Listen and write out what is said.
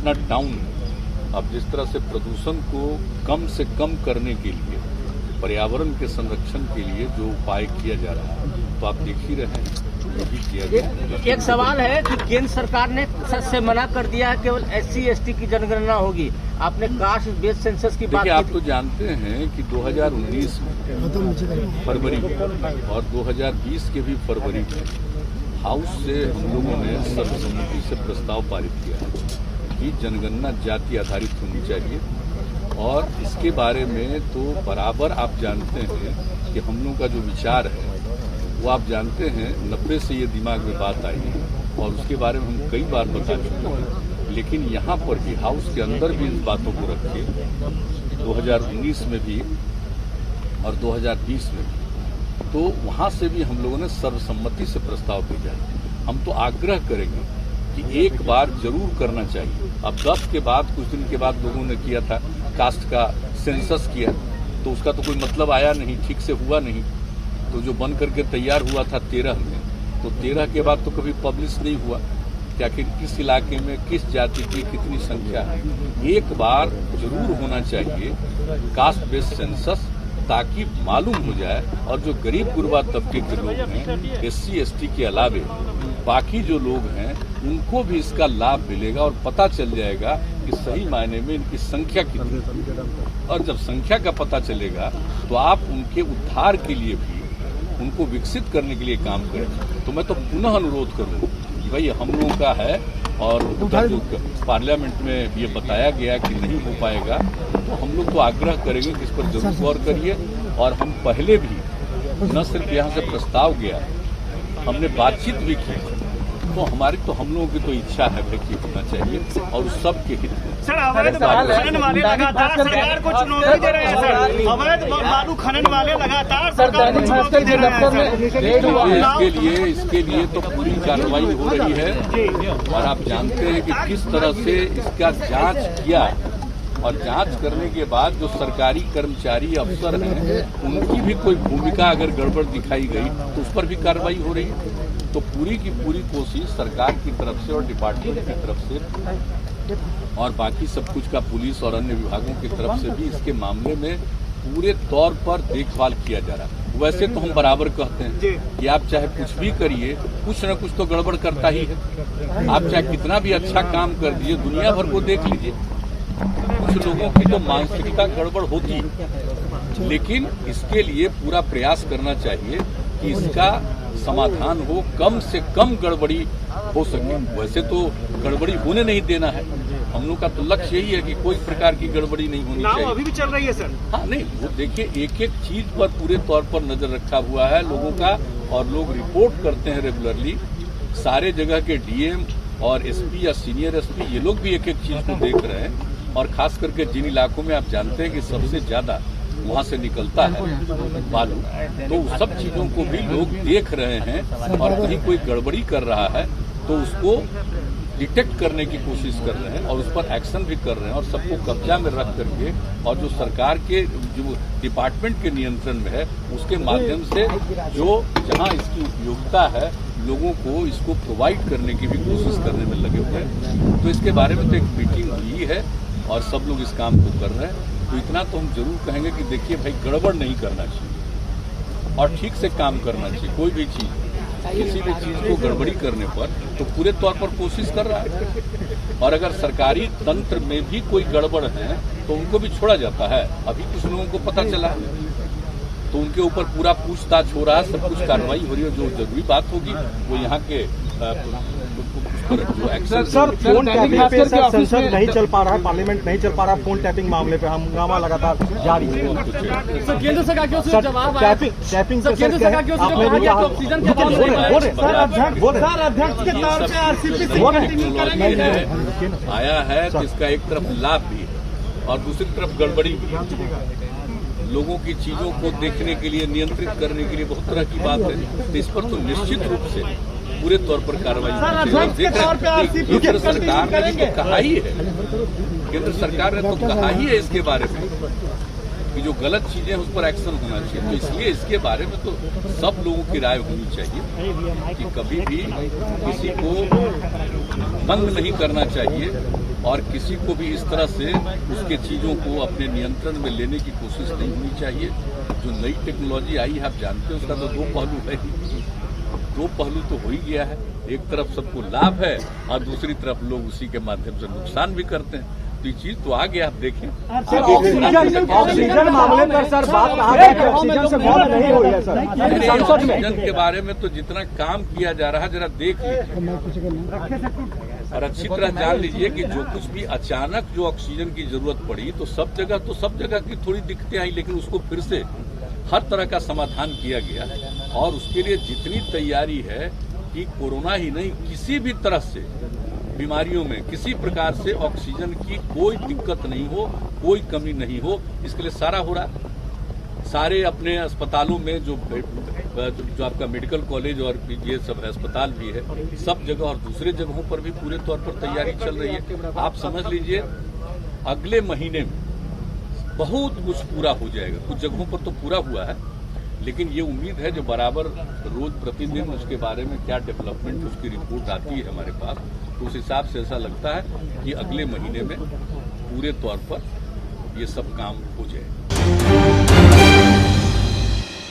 Patna town अब जिस तरह से प्रदूषण को कम से कम करने के लिए, पर्यावरण के संरक्षण के लिए जो उपाय किया जा रहा है, तो आप देख ही रहे हैं अभी किया गया। एक सवाल है कि केंद्र सरकार ने से मना कर दिया है केवल SC/ST की जनगणना होगी। आपने कास्ट बेस्ड सेंसस की बात की। आप तो जानते हैं कि 2019 में फरवरी में और 2020 के भी फरवरी में हाउस से हम लोगों ने सर्वसम्मति से प्रस्ताव पारित किया है कि जनगणना जाति आधारित होनी चाहिए। और इसके बारे में तो बराबर आप जानते हैं कि हम लोगों का जो विचार है वो आप जानते हैं 90 से ये दिमाग में बात आई है और उसके बारे में हम कई बार बता चुके हैं। लेकिन यहाँ पर भी हाउस के अंदर भी इन बातों को रख के 2019 में भी और 2020 में भी, तो वहाँ से भी हम लोगों ने सर्वसम्मति से प्रस्ताव भेजा है। हम तो आग्रह करेंगे कि एक बार जरूर करना चाहिए। अब 10 के बाद कुछ दिन के बाद लोगों ने किया था कास्ट का सेंसस किया, तो उसका तो कोई मतलब आया नहीं, ठीक से हुआ नहीं। तो जो बन करके तैयार हुआ था 13 में, तो 13 के बाद तो कभी पब्लिश नहीं हुआ कि आखिर किस इलाके में किस जाति की कितनी संख्या है। एक बार जरूर होना चाहिए कास्ट बेस्ड सेंसस, ताकि मालूम हो जाए और जो गरीब गुरबा तबके के लोग हैं, SC/ST के अलावे बाकी जो लोग हैं, उनको भी इसका लाभ मिलेगा और पता चल जाएगा कि सही मायने में इनकी संख्या कितनी। और जब संख्या का पता चलेगा तो आप उनके उद्धार के लिए भी, उनको विकसित करने के लिए काम करें। तो मैं तो पुनः अनुरोध करूँ कि भाई हम लोगों का है और जो पार्लियामेंट में ये बताया गया कि नहीं हो पाएगा, तो हम लोग तो आग्रह करेंगे कि इस पर जरूर गौर करिए। और हम पहले भी न सिर्फ यहाँ से प्रस्ताव गया, हमने बातचीत भी की, तो हमारी तो हम लोगों की तो इच्छा है भाई कि होना चाहिए और उस सब के हित में। सर, अवैध बालू खनन वाले लगातार सरकार को चुनौती दे रहे हैं। सर, अवैध बालू खनन वाले लगातार सरकार को चुनौती दे रहे हैं। इसके लिए तो पूरी कार्रवाई हो रही है और आप जानते हैं कि किस तरह से इसका जांच किया और जांच करने के बाद जो सरकारी कर्मचारी अफसर हैं, उनकी भी कोई भूमिका अगर गड़बड़ दिखाई गई तो उस पर भी कार्रवाई हो रही है। तो पूरी की पूरी कोशिश सरकार की तरफ से और डिपार्टमेंट की तरफ से और बाकी सब कुछ का पुलिस और अन्य विभागों की तरफ से भी इसके मामले में पूरे तौर पर देखभाल किया जा रहा है। वैसे तो हम बराबर कहते हैं कि आप चाहे कुछ भी करिए, कुछ न कुछ तो गड़बड़ करता ही है। आप चाहे कितना भी अच्छा काम कर दीजिए, दुनिया भर को देख लीजिए, कुछ लोगों की तो मानसिकता गड़बड़ होती है। लेकिन इसके लिए पूरा प्रयास करना चाहिए कि इसका समाधान हो, कम से कम गड़बड़ी हो सके। वैसे तो गड़बड़ी होने नहीं देना है, हम लोग का तो लक्ष्य यही है कि कोई प्रकार की गड़बड़ी नहीं होनी चाहिए। अभी भी चल रही है सर। हाँ, नहीं, वो देखिए एक एक चीज पर पूरे तौर पर नजर रखा हुआ है लोगों का, और लोग रिपोर्ट करते हैं रेगुलरली। सारे जगह के DM और SP या सीनियर SP ये लोग भी एक एक चीज को देख रहे हैं। और खास करके जिन इलाकों में आप जानते हैं कि सबसे ज्यादा वहाँ से निकलता है बालू, तो उस सब चीजों को भी लोग देख रहे हैं और कहीं कोई गड़बड़ी कर रहा है तो उसको डिटेक्ट करने की कोशिश कर रहे हैं और उस पर एक्शन भी कर रहे हैं और सबको कब्जा में रख करके, और जो सरकार के जो डिपार्टमेंट के नियंत्रण में है उसके माध्यम से जो जहां इसकी उपयोगिता है, लोगों को इसको प्रोवाइड करने की भी कोशिश करने में लगे हुए हैं। तो इसके बारे में तो एक मीटिंग हुई है और सब लोग इस काम को कर रहे हैं। तो इतना तो हम जरूर कहेंगे कि देखिए भाई, गड़बड़ नहीं करना चाहिए और ठीक से काम करना चाहिए। कोई भी चीज, किसी भी चीज को गड़बड़ी करने पर तो पूरे तौर पर कोशिश कर रहा है। और अगर सरकारी तंत्र में भी कोई गड़बड़ है तो उनको भी छोड़ा जाता है। अभी कुछ लोगों को पता चला तो उनके ऊपर पूरा पूछताछ हो रहा है, सब कुछ कार्रवाई हो रही है। जो जरूरी बात होगी वो यहाँ के जो एक्शन। सर, फोन टैपिंग पे संसद नहीं चल पा रहा है, पार्लियामेंट नहीं चल पा रहा, फोन टैपिंग मामले पे हंगामा लगातार जारी है। सर, केंद्र सरकार की ओर से जवाब आया, टैपिंग सर, केंद्र सरकार की ओर से कहा गया कि ऑक्सीजन के अध्यक्ष आया है, जिसका एक तरफ लाभ भी है और दूसरी तरफ गड़बड़ी भी है। लोगों की चीजों को देखने के लिए, नियंत्रित करने के लिए बहुत तरह की बात है। तो इस पर तो निश्चित रूप से पूरे तौर पर कार्रवाई केंद्र सरकार ने भी तो कहा ही है, केंद्र सरकार ने तो कहा ही है इसके बारे में कि जो गलत चीजें हैं उस पर एक्शन होना चाहिए। तो इसलिए इसके बारे में तो सब लोगों की राय होनी चाहिए कि कभी भी किसी को बंद नहीं करना चाहिए और किसी को भी इस तरह से उसके चीज़ों को अपने नियंत्रण में लेने की कोशिश नहीं होनी चाहिए। जो नई टेक्नोलॉजी आई है आप जानते हैं उसका तो दो पहलू है ही, दो पहलू तो हो ही गया है। एक तरफ सबको लाभ है और दूसरी तरफ लोग उसी के माध्यम से नुकसान भी करते हैं। तो ये चीज तो आ गया, आप देखें। ऑक्सीजन मामले पर सर बात कहा गया कि ऑक्सीजन से मौत नहीं हुई है सर। ऑक्सीजन के बारे में तो जितना काम किया जा रहा है जरा देख लीजिए और अच्छी तरह जान लीजिए कि जो कुछ भी अचानक जो ऑक्सीजन की जरूरत पड़ी तो सब जगह की थोड़ी दिक्कतें आई, लेकिन उसको फिर से हर तरह का समाधान किया गया और उसके लिए जितनी तैयारी है कि कोरोना ही नहीं किसी भी तरह से बीमारियों में किसी प्रकार से ऑक्सीजन की कोई दिक्कत नहीं हो, कोई कमी नहीं हो, इसके लिए सारा हो रहा। सारे अपने अस्पतालों में जो आपका मेडिकल कॉलेज और ये सब अस्पताल भी है, सब जगह और दूसरे जगहों पर भी पूरे तौर पर तैयारी चल रही है। आप समझ लीजिए अगले महीने में बहुत कुछ पूरा हो जाएगा। कुछ जगहों पर तो पूरा हुआ है, लेकिन ये उम्मीद है जो बराबर रोज प्रतिदिन उसके बारे में क्या डेवलपमेंट उसकी रिपोर्ट आती है हमारे पास, तो उस हिसाब से ऐसा लगता है कि अगले महीने में पूरे तौर पर ये सब काम हो जाए।